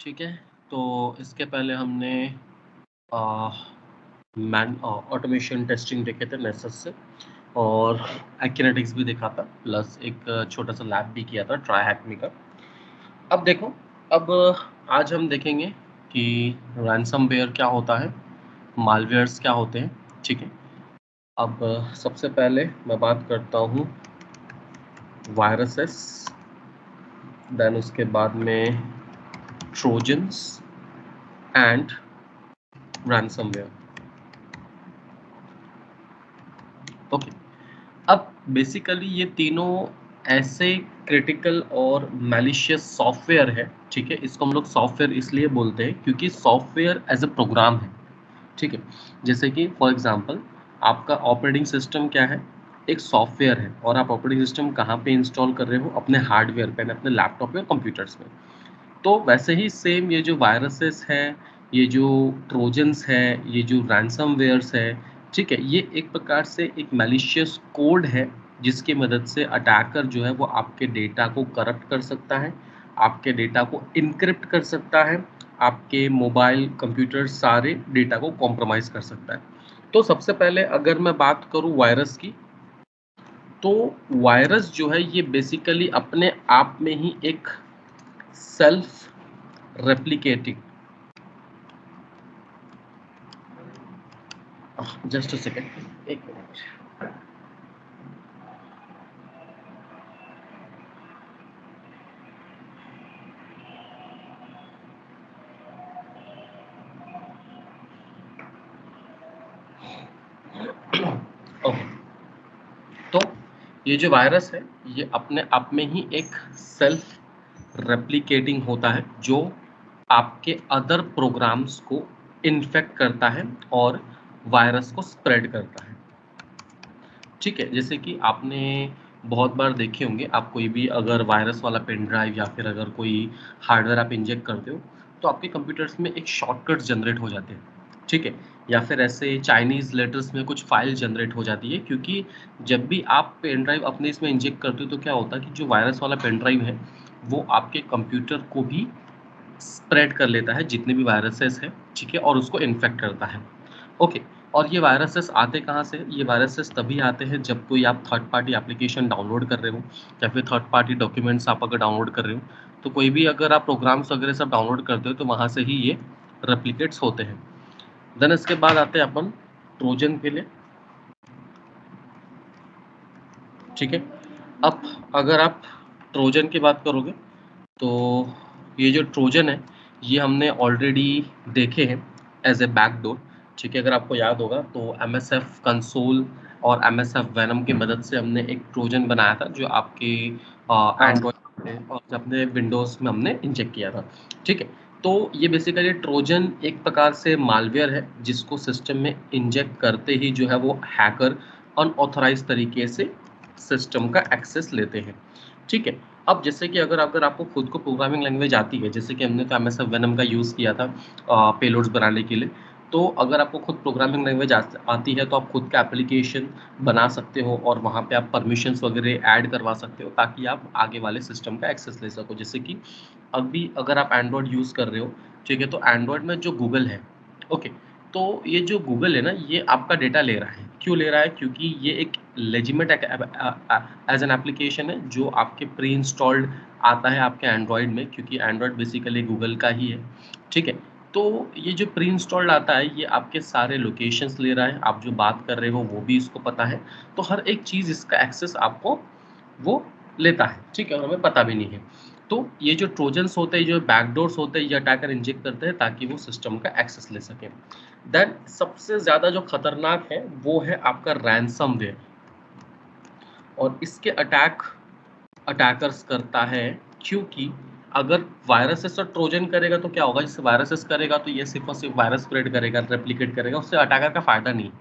ठीक है, तो इसके पहले हमने ऑटोमेशन टेस्टिंग देखे थे नेसेस से और एक्किनेटिक्स भी देखा था, प्लस एक छोटा सा लैब भी किया था ट्राई हैकमी का। अब देखो, अब आज हम देखेंगे कि रैनसमवेयर क्या होता है, मालवेयर्स क्या होते हैं। ठीक है, अब सबसे पहले मैं बात करता हूँ वायरसेस, देन उसके बाद में ट्रोजन्स एंड रैनसमवेयर। ओके, अब बेसिकली ये तीनों ऐसे क्रिटिकल और मैलिशियस सॉफ्टवेयर है। ठीक है, इसको हम लोग सॉफ्टवेयर इसलिए बोलते हैं क्योंकि सॉफ्टवेयर एज अ प्रोग्राम है। ठीक है, जैसे कि फॉर एग्जांपल आपका ऑपरेटिंग सिस्टम क्या है, एक सॉफ्टवेयर है, और आप ऑपरेटिंग सिस्टम कहाँ पे इंस्टॉल कर रहे हो, अपने हार्डवेयर पे, अपने लैपटॉप पे और कंप्यूटर्स में। तो वैसे ही सेम ये जो वायरसेस है, ये जो ट्रोजन्स है, ये जो रैनसमवेयर्स है, ठीक है, ये एक प्रकार से एक मैलिशियस कोड है जिसकी मदद से अटैकर जो है वो आपके डेटा को करप्ट कर सकता है, आपके डेटा को इनक्रिप्ट कर सकता है, आपके मोबाइल कंप्यूटर सारे डेटा को कॉम्प्रोमाइज कर सकता है। तो सबसे पहले अगर मैं बात करूं वायरस की, तो वायरस जो है ये बेसिकली अपने आप में ही एक self replicating, just a second, एक मिनट। ओके, तो ये जो वायरस है ये अपने आप में ही एक सेल्फ रेप्लिकेटिंग होता है जो आपके अदर प्रोग्राम्स को इन्फेक्ट करता है और वायरस को स्प्रेड करता है। ठीक है, जैसे कि आपने बहुत बार देखे होंगे, आप कोई भी अगर वायरस वाला पेन ड्राइव या फिर अगर कोई हार्डवेयर आप इंजेक्ट करते हो तो आपके कंप्यूटर्स में एक शॉर्टकट्स जनरेट हो जाते हैं। ठीक है, या फिर ऐसे चाइनीज़ लेटर्स में कुछ फाइल जनरेट हो जाती है, क्योंकि जब भी आप पेन ड्राइव अपने इसमें इंजेक्ट करते हो तो क्या होता है कि जो वायरस वाला पेन ड्राइव है वो आपके कंप्यूटर को भी स्प्रेड कर लेता है, जितने भी वायरसेस हैं। ठीक है, और उसको इन्फेक्ट करता है। ओके, और ये वायरसेस आते कहाँ से? ये वायरसेस तभी आते हैं जब कोई आप थर्ड पार्टी एप्लीकेशन डाउनलोड कर रहे हो या फिर थर्ड पार्टी डॉक्यूमेंट्स आप अगर डाउनलोड कर रहे हो, तो कोई भी अगर आप प्रोग्राम्स वगैरह सब डाउनलोड करते हो तो वहाँ से ही ये रेप्लिकेट्स होते हैं। देन इसके बाद आते हैं अपन ट्रोजन के लिए। ठीक है, अब अगर आप ट्रोजन की बात करोगे तो ये जो ट्रोजन है ये हमने ऑलरेडी देखे हैं एज ए बैकडोर। ठीक है, अगर आपको याद होगा तो MSF कंसोल और MSF वेनम की मदद से हमने एक ट्रोजन बनाया था जो आपके एंड्रॉयड में और अपने विंडोज़ में हमने इंजेक्ट किया था। ठीक है, तो ये बेसिकली ट्रोजन एक प्रकार से मालवेयर है जिसको सिस्टम में इंजेक्ट करते ही जो है वो हैकर अनऑथराइज तरीके से सिस्टम का एक्सेस लेते हैं। ठीक है, अब जैसे कि अगर आपको खुद को प्रोग्रामिंग लैंग्वेज आती है, जैसे कि हमने तो MSF वेनम का यूज़ किया था पेलोड्स बनाने के लिए, तो अगर आपको खुद प्रोग्रामिंग लैंग्वेज आती है तो आप खुद का एप्लीकेशन बना सकते हो और वहाँ पे आप परमिशंस वगैरह ऐड करवा सकते हो ताकि आप आगे वाले सिस्टम का एक्सेस ले सको। जैसे कि अभी अगर आप एंड्रॉयड यूज़ कर रहे हो, ठीक है, तो एंड्रॉयड में जो गूगल है, ओके, तो ये जो गूगल है ना ये आपका डेटा ले रहा है। क्यों ले रहा है? क्योंकि ये एक लेजिटिमेट एज एन एप्लीकेशन है जो आपके प्री इंस्टॉल्ड आता है आपके एंड्रॉयड में, क्योंकि एंड्रॉयड बेसिकली गूगल का ही है। ठीक है, तो ये जो प्री इंस्टॉल्ड आता है ये आपके सारे लोकेशंस ले रहा है, आप जो बात कर रहे हो वो भी इसको पता है, तो हर एक चीज़ इसका एक्सेस आपको वो लेता है। ठीक है, और हमें पता भी नहीं है। तो ये जो ट्रोजन्स होते हैं, जो बैकडोर्स होते हैं, ये अटैकर इंजेक्ट करते हैं ताकि वो सिस्टम का एक्सेस ले सकें। देन सबसे ज़्यादा जो खतरनाक है वो है आपका रैनसमवेयर, और इसके अटैकर्स करता है, क्योंकि अगर वायरसेस और ट्रोजन करेगा तो क्या होगा, जैसे वायरसेस करेगा तो ये सिर्फ और सिर्फ वायरस स्प्रेड करेगा, रेप्लिकेट करेगा, उससे अटैकर का फायदा नहीं।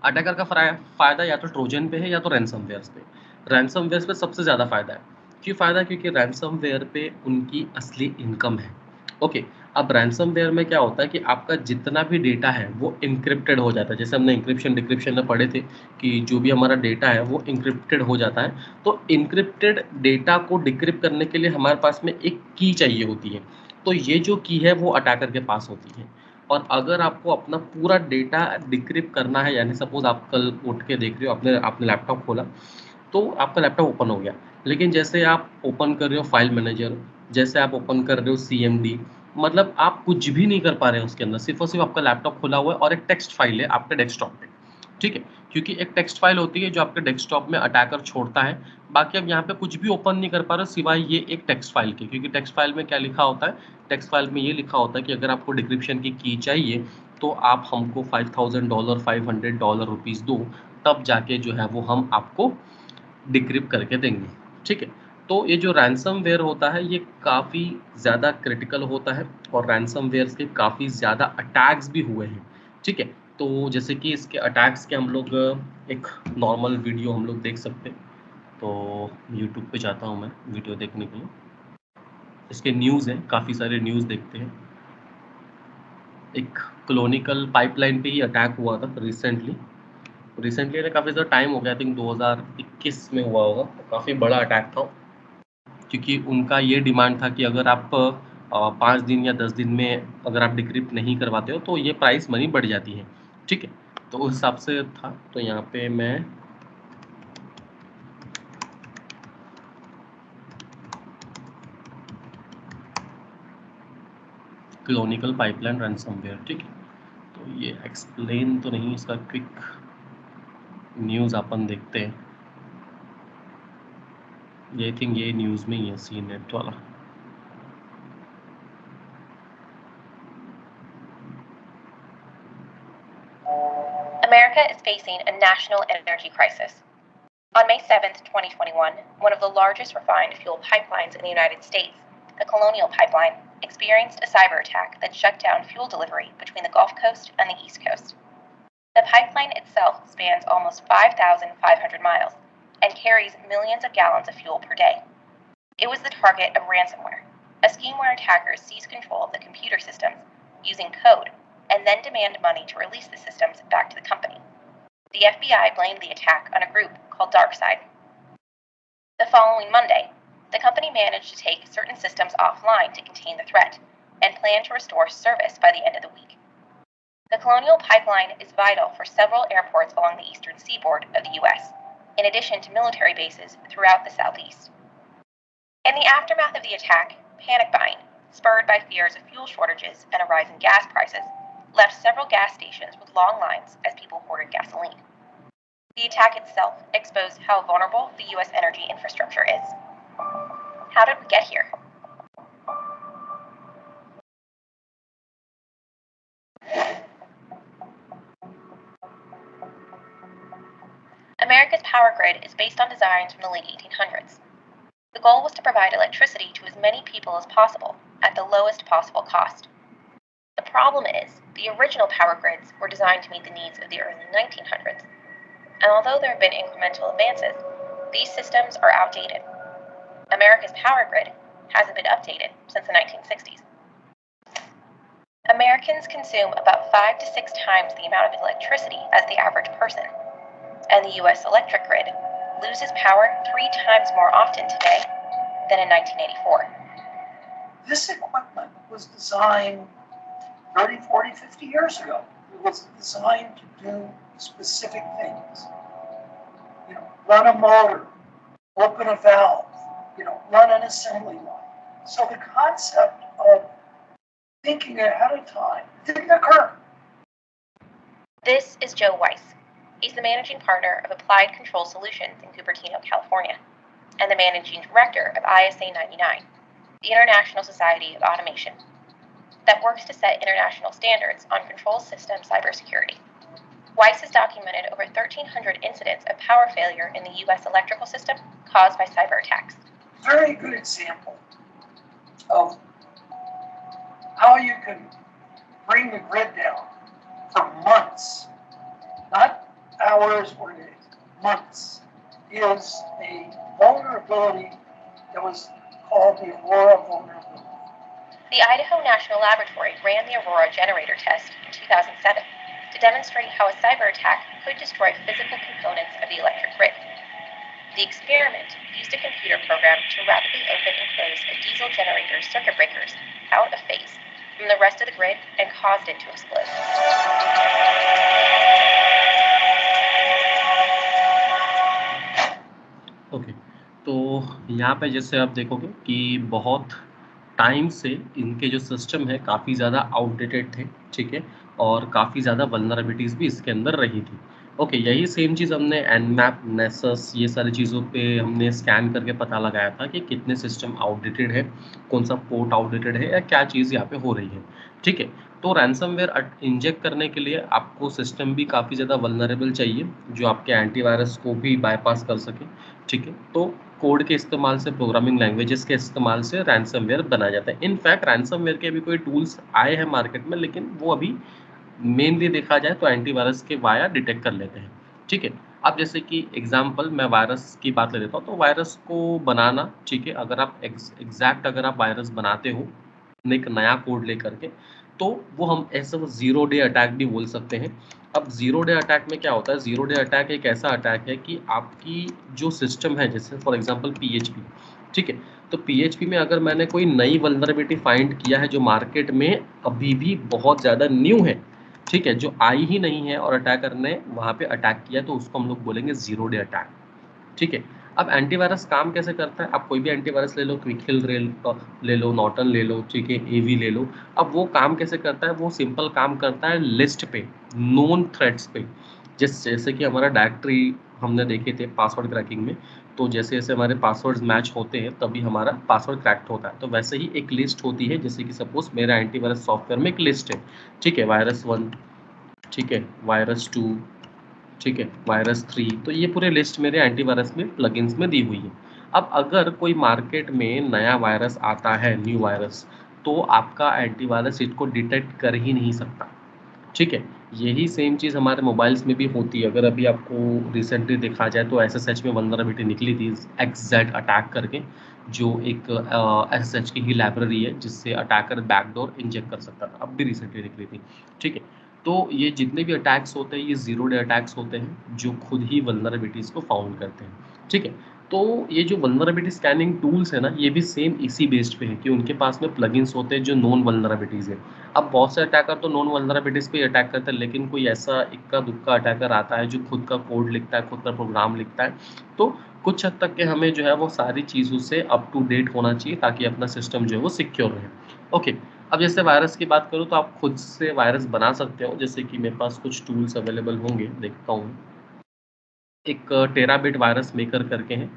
अटैकर का फायदा या तो ट्रोजन पे है या तो रैनसमवेयर्स पे। रैनसमवेयर्स पे सबसे ज़्यादा फायदा है। क्यों फायदा? क्योंकि रैनसमवेयर पे उनकी असली इनकम है। ओके, अब रैनसमवेयर में क्या होता है कि आपका जितना भी डेटा है वो इनक्रिप्टेड हो जाता है। जैसे हमने इंक्रिप्शन डिक्रिप्शन में पढ़े थे कि जो भी हमारा डेटा है वो इनक्रिप्टेड हो जाता है। तो इनक्रिप्टेड डेटा को डिक्रिप्ट करने के लिए हमारे पास में एक की चाहिए होती है। तो ये जो की है वो अटैकर के पास होती है। और अगर आपको अपना पूरा डेटा डिक्रिप्ट करना है, यानी सपोज़ आप कल उठ के देख रहे हो, आपने आपने लैपटॉप खोला, तो आपका लैपटॉप ओपन हो गया। लेकिन जैसे आप ओपन कर रहे हो फाइल मैनेजर, जैसे आप ओपन कर रहे हो सीएमडी, मतलब आप कुछ भी नहीं कर पा रहे हैं उसके अंदर, सिर्फ़ और सिर्फ़ आपका लैपटॉप खुला हुआ है और एक टेक्स्ट फाइल है आपके डेस्कटॉप पे, ठीक है? क्योंकि एक टेक्स्ट फाइल होती है जो आपके डेस्कटॉप में अटैकर छोड़ता है, बाकी आप यहाँ पे कुछ भी ओपन नहीं कर पा रहे हो सिवाय ये एक टेक्स्ट फाइल के, क्योंकि टेक्स्ट फाइल में क्या लिखा होता है? टेक्स्ट फाइल में ये लिखा होता है कि अगर आपको डिक्रिप्शन की चाहिए, तो आप हमको $5000 $500 रुपीज़ दो, तब जाके जो है वो हम आपको डिक्रिप्ट करके देंगे, ठीक है? तो ये जो रैनसमवेयर होता है, ये काफ़ी ज़्यादा क्रिटिकल होता है और रैनसमवेयर्स के काफ़ी ज़्यादा अटैक्स भी हुए हैं, ठीक है? तो जैसे कि इसके अटैक्स के हम लोग एक नॉर्मल वीडियो हम लोग देख सकते हैं। तो यूट्यूब पे जाता हूँ मैं वीडियो देखने के लिए। इसके न्यूज़ हैं, काफ़ी सारे न्यूज़ देखते हैं। एक क्लोनिकल पाइपलाइन पे ही अटैक हुआ था रिसेंटली। रिसेंटली यानी काफ़ी ज़्यादा टाइम हो गया, आई थिंक 2021 में हुआ होगा, तो काफ़ी बड़ा अटैक था। क्योंकि उनका ये डिमांड था कि अगर आप 5 दिन या 10 दिन में अगर आप डिक्रिप्ट नहीं करवाते हो, तो ये प्राइस मनी बढ़ जाती है, ठीक है? तो उस हिसाब से था, तो यहाँ पे मैं क्लोनिकल पाइपलाइन रैनसमवेयर, ठीक है? तो ये एक्सप्लेन तो नहीं, इसका क्विक न्यूज़ अपन देखते हैं। ये आई थिंक ये न्यूज़ में ही है, सी नेट वाला। America is facing a national energy crisis. On May 7, 2021, one of the largest refined fuel pipelines in the United States, the Colonial Pipeline, experienced a cyber attack that shut down fuel delivery between the Gulf Coast and the East Coast. The pipeline itself spans almost 5,500 miles and carries millions of gallons of fuel per day. It was the target of ransomware, a scheme where attackers seize control of the computer systems using code and then demand money to release the systems back to the company. The FBI blamed the attack on a group called DarkSide. The following Monday, the company managed to take certain systems offline to contain the threat and planned to restore service by the end of the week. The Colonial Pipeline is vital for several airports along the eastern seaboard of the U.S., in addition to military bases throughout the southeast. In the aftermath of the attack, panic buying, spurred by fears of fuel shortages and a rise in gas prices, left several gas stations with long lines as people hoarded gasoline. The attack itself exposed how vulnerable the U.S. energy infrastructure is. How did we get here? America's power grid is based on designs from the late 1800s. The goal was to provide electricity to as many people as possible at the lowest possible cost. The problem is, the original power grids were designed to meet the needs of the early 1900s, and although there have been incremental advances, these systems are outdated. America's power grid hasn't been updated since the 1960s. Americans consume about 5 to 6 times the amount of electricity as the average person, and the U.S. electric grid loses power 3 times more often today than in 1984. This equipment was designed 30, 40, 50 years ago. It was designed to do specific things. Run a motor, open a valve, run an assembly line. So the concept of thinking ahead of time didn't occur. This is Joe Weiss. He's the managing partner of Applied Control Solutions in Cupertino, California, and the managing director of ISA 99, the International Society of Automation, that works to set international standards on control system cybersecurity. Weiss has documented over 1,300 incidents of power failure in the U.S. electrical system caused by cyber attacks. Very good example of how you can bring the grid down for months, not hours or days, months, is a vulnerability that was called the Aurora vulnerability. The Idaho National Laboratory ran the Aurora generator test in 2007 to demonstrate how a cyber attack could destroy physical components of the electric grid. The experiment used a computer program to rapidly open and close a diesel generator's circuit breakers out a face from the rest of the grid and caused it to explode. Okay, तो यहाँ पे जैसे आप देखोगे कि बहुत time से इनके जो सिस्टम है काफ़ी ज़्यादा आउटडेटेड थे, ठीक है, और काफ़ी ज़्यादा वल्नरेबिलिटीज़ भी इसके अंदर रही थी। ओके, यही सेम चीज़ हमने एनमैप, नेसस, ये सारी चीज़ों पे हमने स्कैन करके पता लगाया था कि कितने सिस्टम आउटडेटेड है, कौन सा पोर्ट आउटडेटेड है या क्या चीज़ यहाँ पे हो रही है, ठीक है। तो रैनसमवेयर इंजेक्ट करने के लिए आपको सिस्टम भी काफ़ी ज़्यादा वल्नरेबल चाहिए, जो आपके एंटीवायरस को भी बायपास कर सके, ठीक है। तो कोड के इस्तेमाल से, प्रोग्रामिंग लैंग्वेजेस के इस्तेमाल से रैनसमवेयर बनाया जाता है। इनफैक्ट रैनसमवेयर के भी कोई टूल्स आए हैं मार्केट में, लेकिन वो अभी मेनली देखा जाए तो एंटीवायरस के वाया डिटेक्ट कर लेते हैं, ठीक है। अब जैसे कि एग्जांपल मैं वायरस की बात ले लेता हूँ, तो वायरस को बनाना, ठीक है, अगर आप एग्जैक्ट अगर आप वायरस बनाते हो एक नया कोड लेकर के, तो वो हम ऐसा ज़ीरो डे अटैक भी बोल सकते हैं। अब ज़ीरो डे अटैक में क्या होता है, ज़ीरो डे अटैक एक ऐसा अटैक है कि आपकी जो सिस्टम है, जैसे फॉर एग्जांपल पीएचपी, ठीक है, तो पीएचपी में अगर मैंने कोई नई वल्नरेबिलिटी फाइंड किया है जो मार्केट में अभी भी बहुत ज़्यादा न्यू है, ठीक है, जो आई ही नहीं है और अटैकर ने वहाँ पे अटैक किया, तो उसको हम लोग बोलेंगे ज़ीरो डे अटैक, ठीक है। अब एंटीवायरस काम कैसे करता है, आप कोई भी एंटीवायरस ले लो, क्विकहिल ले लो, नॉर्टन ले लो, ठीक है, एवी ले लो। अब वो काम कैसे करता है, वो सिंपल काम करता है लिस्ट पे, नोन थ्रेड्स पे। जैसे कि हमारा डायरेक्टरी हमने देखे थे पासवर्ड क्रैकिंग में, तो जैसे जैसे हमारे पासवर्ड्स मैच होते हैं तभी हमारा पासवर्ड क्रैक्ट होता है। तो वैसे ही एक लिस्ट होती है, जैसे कि सपोज मेरा एंटीवायरस सॉफ्टवेयर में एक लिस्ट है, ठीक है, वायरस 1, ठीक है, वायरस 2, ठीक है, वायरस 3, तो ये पूरे लिस्ट मेरे एंटीवायरस में प्लगइन्स में दी हुई है। अब अगर कोई मार्केट में नया वायरस आता है, न्यू वायरस, तो आपका एंटीवायरस इसको डिटेक्ट कर ही नहीं सकता, ठीक है। यही सेम चीज़ हमारे मोबाइल्स में भी होती है। अगर अभी आपको रिसेंटली देखा जाए तो एसएसएच में वल्नरेबिलिटी निकली थी एक्सजैक्ट अटैक करके, जो एक एसएसएच की ही लाइब्रेरी है जिससे अटैकर बैकडोर इंजेक्ट कर सकता था, अब भी रिसेंटली निकली थी, ठीक है। तो ये जितने भी अटैक्स होते हैं ये ज़ीरो डे अटैक्स होते हैं जो खुद ही वल्नरेबिलिटीज़ को फाउंड करते हैं, ठीक है। तो ये जो वल्नरेबिलिटी स्कैनिंग टूल्स है ना, ये भी सेम इसी बेस्ड पे है कि उनके पास में प्लगइन्स होते हैं जो नॉन वल्नरेबिलिटीज़ है। अब बहुत से अटैकर तो नॉन वल्नरेबिलिटीज़ पे अटैक करते हैं, लेकिन कोई ऐसा इक्का दुक्का अटैकर आता है जो खुद का कोड लिखता है, खुद का प्रोग्राम लिखता है, तो कुछ हद तक के हमें जो है वो सारी चीज़ों से अप टू डेट होना चाहिए ताकि अपना सिस्टम जो है वो सिक्योर रहे। ओके, अब जैसे वायरस की बात करूँ तो आप खुद से वायरस बना सकते हो, जैसे कि मेरे पास कुछ टूल्स अवेलेबल होंगे, देखता हूँ। एक टेराबिट वायरस मेकर करके है,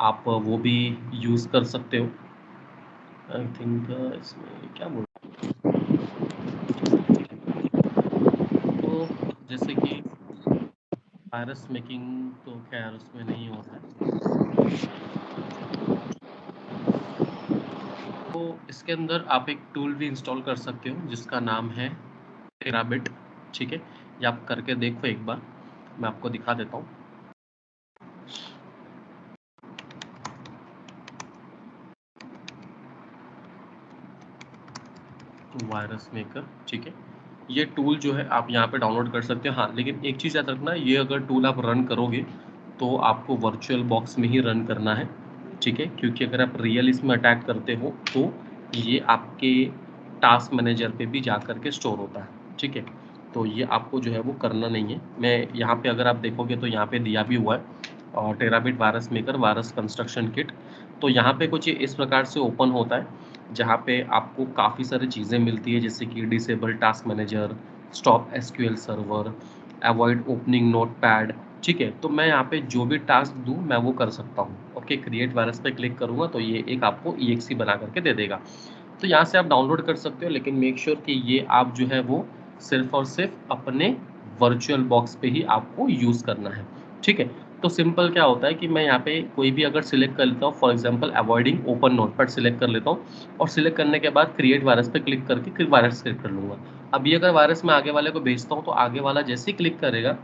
आप वो भी यूज़ कर सकते हो। आई थिंक इसमें क्या बोल, तो जैसे कि वायरस मेकिंग तो खैर उसमें नहीं होता है, तो इसके अंदर आप एक टूल भी इंस्टॉल कर सकते हो जिसका नाम है टेराबिट, ठीक है। ये आप करके देखो एक बार, मैं आपको दिखा देता हूँ। वायरस मेकर, ठीक है, ये टूल जो है आप यहाँ पे डाउनलोड कर सकते हो। हाँ, लेकिन एक चीज़ याद रखना, ये अगर टूल आप रन करोगे तो आपको वर्चुअल बॉक्स में ही रन करना है, ठीक है, क्योंकि अगर आप रियल इसमें अटैक करते हो तो ये आपके टास्क मैनेजर पे भी जा कर के स्टोर होता है, ठीक है। तो ये आपको जो है वो करना नहीं है। मैं यहाँ पे अगर आप देखोगे तो यहाँ पे दिया भी हुआ है और terabit virus maker virus construction kit. तो यहाँ पे कुछ इस प्रकार से ओपन होता है जहाँ पे आपको काफ़ी सारी चीज़ें मिलती है, जैसे कि disable task manager, stop SQL server, avoid opening notepad, ठीक है। तो मैं यहाँ पे जो भी टास्क दूँ मैं वो कर सकता हूँ। ओके, क्रिएट वायरस पे क्लिक करूँगा तो ये एक आपको EXE बना करके दे देगा। तो यहाँ से आप डाउनलोड कर सकते हो, लेकिन मेक श्योर कि ये आप जो है वो सिर्फ और सिर्फ अपने वर्चुअल बॉक्स पे ही आपको यूज़ करना है, ठीक है। तो सिंपल क्या होता है कि मैं यहाँ पे कोई भी अगर सिलेक्ट कर लेता हूँ, for example avoiding open notepad select कर लेता हूँ और सिलेक्ट करने के बाद क्रिएट वायरस पे क्लिक करके फिर वायरस क्रिएट कर लूँगा। अब ये अगर वायरस मैं आगे वाले को भेजता हूँ तो आगे वाला जैसे ही क्लिक करेगा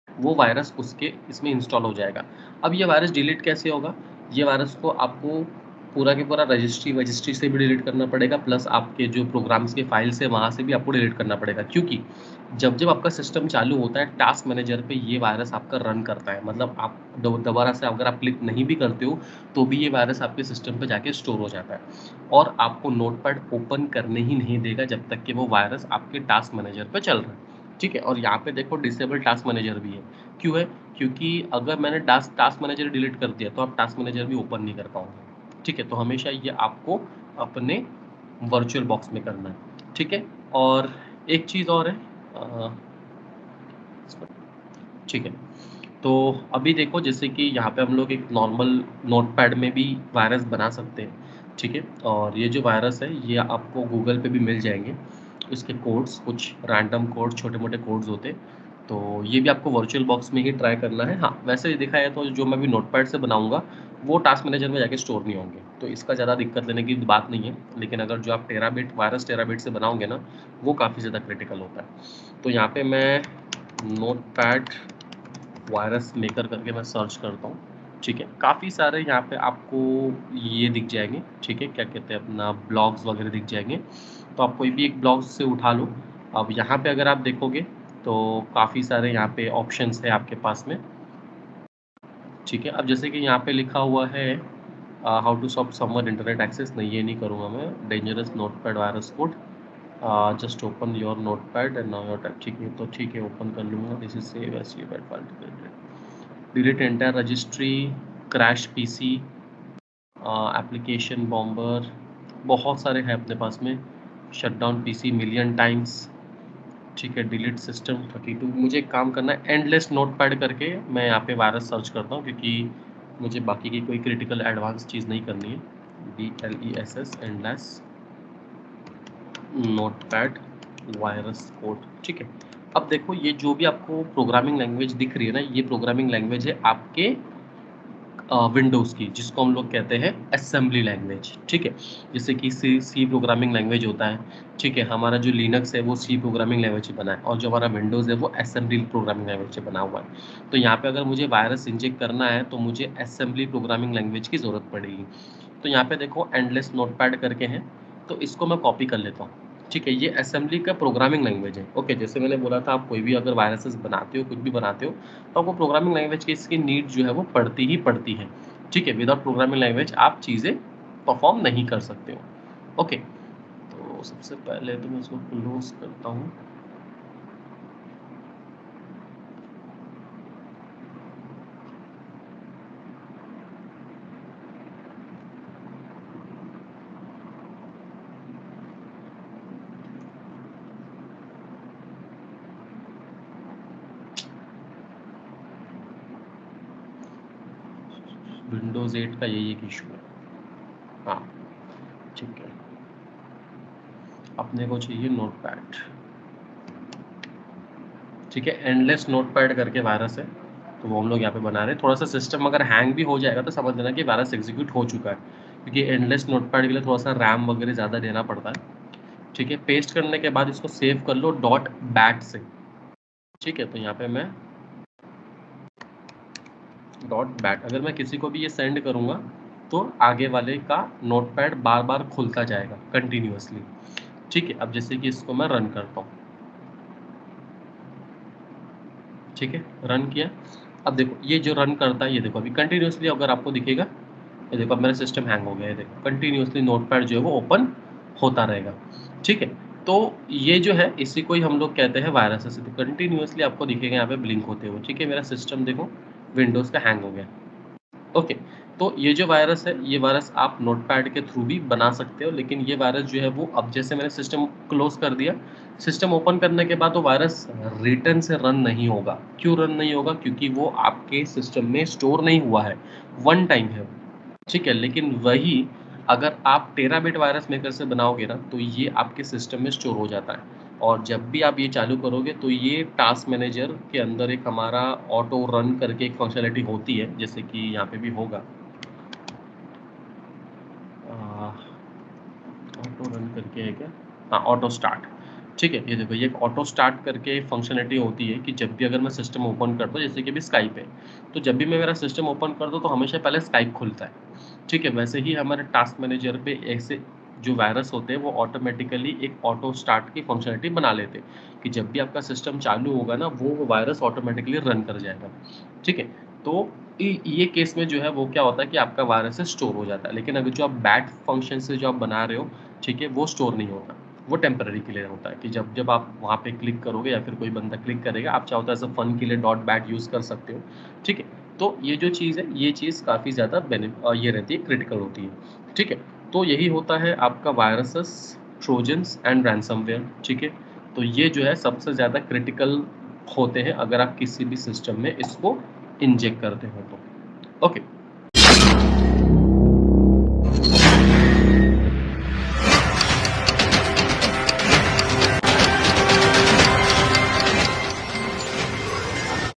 वो वायरस उसके इसमें इंस्टॉल हो जाएगा। अब ये वायरस डिलीट कैसे होगा? ये वायरस को आपको पूरा के पूरा रजिस्ट्री से भी डिलीट करना पड़ेगा, प्लस आपके जो प्रोग्राम्स के फाइल्स है वहाँ से भी आपको डिलीट करना पड़ेगा, क्योंकि जब आपका सिस्टम चालू होता है टास्क मैनेजर पे ये वायरस आपका रन करता है। मतलब आप दोबारा से अगर आप क्लिक नहीं भी करते हो तो भी ये वायरस आपके सिस्टम पे जाके स्टोर हो जाता है और आपको नोटपैड ओपन करने ही नहीं देगा जब तक कि वो वायरस आपके टास्क मैनेजर पे चल रहा है। ठीक है, और यहाँ पे देखो डिसेबल टास्क मैनेजर भी है। क्यों है? क्योंकि अगर मैंने टास्क मैनेजर डिलीट कर दिया तो आप टास्क मैनेजर भी ओपन नहीं कर पाओगे। ठीक है, तो हमेशा ये आपको अपने वर्चुअल बॉक्स में करना है। ठीक है, और एक चीज़ और है, ठीक है, तो अभी देखो जैसे कि यहाँ पे हम लोग एक नॉर्मल नोटपैड में भी वायरस बना सकते हैं। ठीक है, और ये जो वायरस है ये आपको गूगल पे भी मिल जाएंगे, इसके कोड्स कुछ रैंडम कोड छोटे मोटे कोड्स होते हैं, तो ये भी आपको वर्चुअल बॉक्स में ही ट्राई करना है। हाँ, वैसे ही देखा है तो जो मैं भी नोटपैड से बनाऊंगा वो टास्क मैनेजर में जाके स्टोर नहीं होंगे, तो इसका ज़्यादा दिक्कत लेने की बात नहीं है। लेकिन अगर जो आप टेराबिट से बनाओगे ना वो काफ़ी ज़्यादा क्रिटिकल होता है। तो यहाँ पे मैं नोटपैड वायरस मेकर करके मैं सर्च करता हूँ। ठीक है, काफ़ी सारे यहाँ पे आपको ये दिख जाएंगे। ठीक है, क्या कहते हैं अपना ब्लॉग्स वगैरह दिख जाएंगे, तो आप कोई भी एक ब्लॉग से उठा लो। अब यहाँ पे अगर आप देखोगे तो काफ़ी सारे यहाँ पे ऑप्शंस है आपके पास में। ठीक है, अब जैसे कि यहाँ पे लिखा हुआ है how to solve someone internet access, नहीं ये नहीं करूँगा मैं। Dangerous notepad virus code, just open your notepad and now your type. ठीक है, तो ठीक है ओपन कर लूँगा। This is save as you bad file, delete entire registry, crash PC, application bomber, बहुत सारे हैं अपने पास में। Shut down PC million times. ठीक है, डिलीट सिस्टम 32। मुझे एक काम करना है, एंडलेस नोटपैड करके मैं यहाँ पे वायरस सर्च करता हूँ, क्योंकि मुझे बाकी की कोई क्रिटिकल एडवांस चीज़ नहीं करनी है। DLESS endless notepad virus code. ठीक है, अब देखो ये जो भी आपको प्रोग्रामिंग लैंग्वेज दिख रही है ना, ये प्रोग्रामिंग लैंग्वेज है आपके विंडोज़ की, जिसको हम लोग कहते हैं असेंबली लैंग्वेज। ठीक है, जैसे कि सी प्रोग्रामिंग लैंग्वेज होता है। ठीक है, हमारा जो लिनक्स है वो सी प्रोग्रामिंग लैंग्वेज से बना है, और जो हमारा विंडोज़ है वो असेंबली प्रोग्रामिंग लैंग्वेज से बना हुआ है। तो यहाँ पे अगर मुझे वायरस इंजेक्ट करना है तो मुझे असेंबली प्रोग्रामिंग लैंग्वेज की ज़रूरत पड़ेगी। तो यहाँ पे देखो एंडलेस नोटपैड करके हैं, तो इसको मैं कॉपी कर लेता हूँ। ठीक है, ये असेंबली का प्रोग्रामिंग लैंग्वेज है। ओके, जैसे मैंने बोला था आप कोई भी अगर वायरसेस बनाते हो, कुछ भी बनाते हो, तो आपको प्रोग्रामिंग लैंग्वेज की इसकी नीड जो है वो पड़ती ही पड़ती है। ठीक है, विदाउट प्रोग्रामिंग लैंग्वेज आप चीज़ें परफॉर्म नहीं कर सकते हो। ओके, तो सबसे पहले तो मैं इसको क्लोज करता हूँ। विंडोज़ 8 का यही एक इशू है। हाँ, ठीक है, अपने को चाहिए नोटपैड। ठीक है, एंडलेस नोटपैड करके वायरस है, तो वो हम लोग यहाँ पे बना रहे हैं। थोड़ा सा सिस्टम अगर हैंग भी हो जाएगा तो समझ लेना कि वायरस एग्जीक्यूट हो चुका है, क्योंकि एंडलेस नोटपैड के लिए थोड़ा सा रैम वगैरह ज़्यादा देना पड़ता है। ठीक है, पेस्ट करने के बाद इसको सेव कर लो .bat से। ठीक है, तो यहाँ पे मैं .bat, अगर मैं किसी को भी ये सेंड करूँगा तो आगे वाले का नोटपैड बार बार खुलता जाएगा कंटिन्यूअसली। ठीक है, अब जैसे कि इसको मैं रन करता हूँ। ठीक है, रन किया। अब देखो ये जो रन करता है, ये देखो अभी कंटिन्यूअसली अगर आपको दिखेगा, ये देखो अब मेरा सिस्टम हैंग हो गया है। देखो कंटिन्यूअसली नोटपैड जो है वो ओपन होता रहेगा। ठीक है, तो ये जो है इसी को ही हम लोग कहते हैं वायरसेस। तो कंटिन्यूअसली आपको दिखेगा यहाँ पे ब्लिंक होते हुए। ठीक है, मेरा सिस्टम देखो विंडोज़ का हैंग हो गया। ओके, तो ये जो वायरस है, ये वायरस आप नोटपैड के थ्रू भी बना सकते हो, लेकिन ये वायरस जो है वो अब जैसे मैंने सिस्टम क्लोज कर दिया, सिस्टम ओपन करने के बाद वो वायरस रिटर्न से रन नहीं होगा। क्यों रन नहीं होगा? क्योंकि वो आपके सिस्टम में स्टोर नहीं हुआ है, वन टाइम है वो। ठीक है, लेकिन वही अगर आप टेराबिट वायरस मेकर से बनाओगे ना तो ये आपके सिस्टम में स्टोर हो जाता है, और जब भी आप ये चालू करोगे तो ये टास्क मैनेजर के अंदर एक हमारा ऑटो रन करके एक फंक्शनलिटी होती है, जैसे कि यहाँ पे भी होगा ऑटो रन करके है क्या, हाँ ऑटो स्टार्ट। ठीक है, ये देखो ये एक ऑटो स्टार्ट करके फंक्शनलिटी होती है कि जब भी अगर मैं सिस्टम ओपन करता हूँ, जैसे कि अभी स्काइप है, तो जब भी मैं मेरा सिस्टम ओपन करता हूँ तो हमेशा पहले स्काइप खुलता है। ठीक है, वैसे ही हमारे टास्क मैनेजर पे ऐसे जो वायरस होते हैं वो ऑटोमेटिकली एक ऑटो स्टार्ट की फंक्शनलिटी बना लेते हैं कि जब भी आपका सिस्टम चालू होगा ना, वो वायरस ऑटोमेटिकली रन कर जाएगा। ठीक है, तो ये केस में जो है वो क्या होता है कि आपका वायरस स्टोर हो जाता है, लेकिन अगर जो आप बैट फंक्शन से जो आप बना रहे हो, ठीक है, वो स्टोर नहीं होता। वो टेम्पररी के लिए होता है कि जब जब आप वहाँ पे क्लिक करोगे या फिर कोई बंदा क्लिक करेगा, आप चाहो तो एज़ अ फन के लिए डॉट बैट यूज़ कर सकते हो। ठीक है, तो ये जो चीज़ है, ये चीज़ काफ़ी ज़्यादा ये रहती है, क्रिटिकल होती है। ठीक है, तो यही होता है आपका वायरसेस, ट्रोजन्स एंड रैनसमवेयर। ठीक है, तो ये जो है सबसे ज़्यादा क्रिटिकल होते हैं अगर आप किसी भी सिस्टम में इसको इंजेक्ट करते हो तो। ओके,